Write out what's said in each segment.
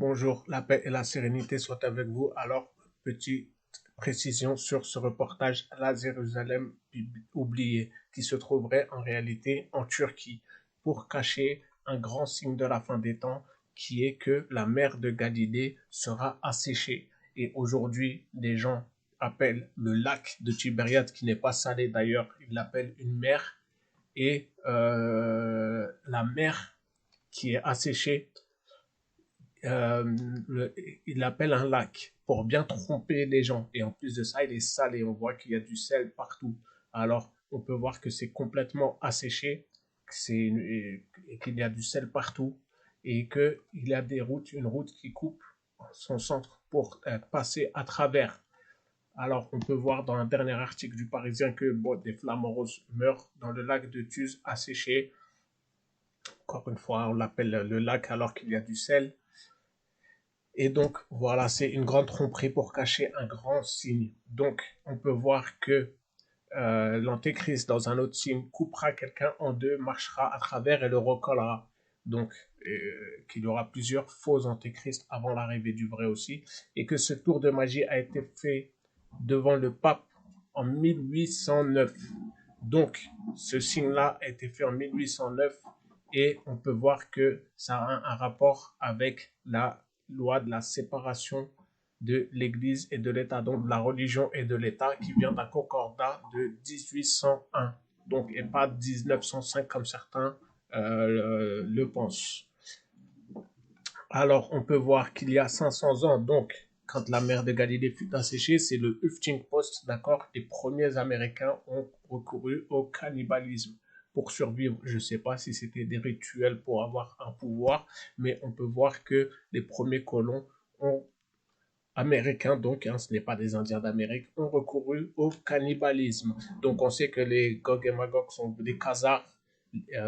Bonjour, la paix et la sérénité soient avec vous. Alors, petite précision sur ce reportage, la Jérusalem oubliée, qui se trouverait en réalité en Turquie, pour cacher un grand signe de la fin des temps, qui est que la mer de Galilée sera asséchée. Et aujourd'hui, les gens appellent le lac de Tibériade, qui n'est pas salé d'ailleurs, ils l'appellent une mer, et la mer qui est asséchée euh, il l'appelle un lac pour bien tromper les gens. Et en plus de ça, il est salé. On voit qu'il y a du sel partout. Alors, on peut voir que c'est complètement asséché, et qu'il y a du sel partout, et qu'il y a une route qui coupe son centre pour passer à travers. Alors, on peut voir dans un dernier article du Parisien que bon, des flamants roses meurent dans le lac de Tuse asséché. Encore une fois, on l'appelle le lac alors qu'il y a du sel. Et donc, voilà, c'est une grande tromperie pour cacher un grand signe. Donc, on peut voir que l'antéchrist, dans un autre signe, coupera quelqu'un en deux, marchera à travers et le recollera. Donc, qu'il y aura plusieurs faux antéchrists avant l'arrivée du vrai aussi. Et que ce tour de magie a été fait devant le pape en 1809. Donc, ce signe-là a été fait en 1809 et on peut voir que ça a un rapport avec la loi de la séparation de l'Église et de l'État, donc de la religion et de l'État, qui vient d'un concordat de 1801, donc et pas 1905 comme certains le pensent. Alors, on peut voir qu'il y a 500 ans, donc, quand la mer de Galilée fut asséchée, c'est le Huffington Post, d'accord, les premiers Américains ont recouru au cannibalisme pour survivre. Je ne sais pas si c'était des rituels pour avoir un pouvoir, mais on peut voir que les premiers colons américains, donc ce n'est pas des Indiens d'Amérique, ont recouru au cannibalisme. Donc on sait que les Gog et Magog sont des Khazars,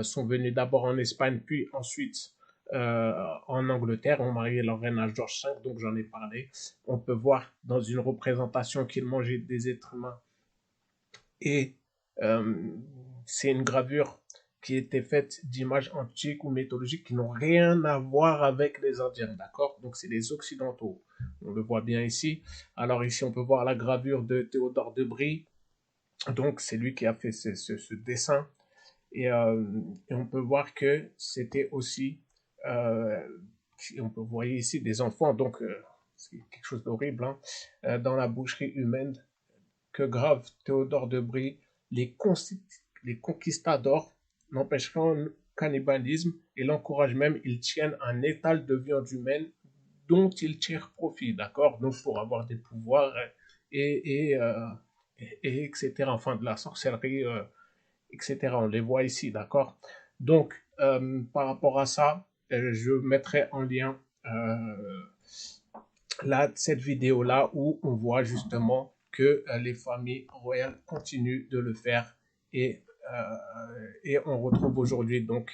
sont venus d'abord en Espagne, puis ensuite en Angleterre, ont marié leur reine à George V, donc j'en ai parlé. On peut voir dans une représentation qu'ils mangeaient des êtres humains. Et euh, c'est une gravure qui était faite d'images antiques ou mythologiques qui n'ont rien à voir avec les Indiens, d'accord? Donc c'est les Occidentaux. On le voit bien ici. Alors ici, on peut voir la gravure de Théodore de Brie. Donc c'est lui qui a fait ce dessin. Et on peut voir que c'était aussi, euh, on peut voir ici des enfants, donc c'est quelque chose d'horrible, hein, dans la boucherie humaine que grave Théodore de Brie, les conquistadors n'empêcheront le cannibalisme et l'encouragent même, ils tiennent un étal de viande humaine dont ils tirent profit, d'accord? Donc pour avoir des pouvoirs et, et, euh, etc. Enfin de la sorcellerie, etc. On les voit ici, d'accord? Donc par rapport à ça, je mettrai en lien là, cette vidéo-là où on voit justement que les familles royales continuent de le faire et, on retrouve aujourd'hui donc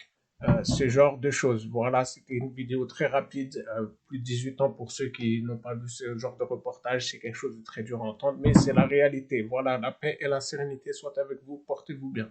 ce genre de choses. Voilà, c'était une vidéo très rapide, plus de 18 ans pour ceux qui n'ont pas vu ce genre de reportage. C'est quelque chose de très dur à entendre, mais c'est la réalité. Voilà, la paix et la sérénité soient avec vous. Portez-vous bien.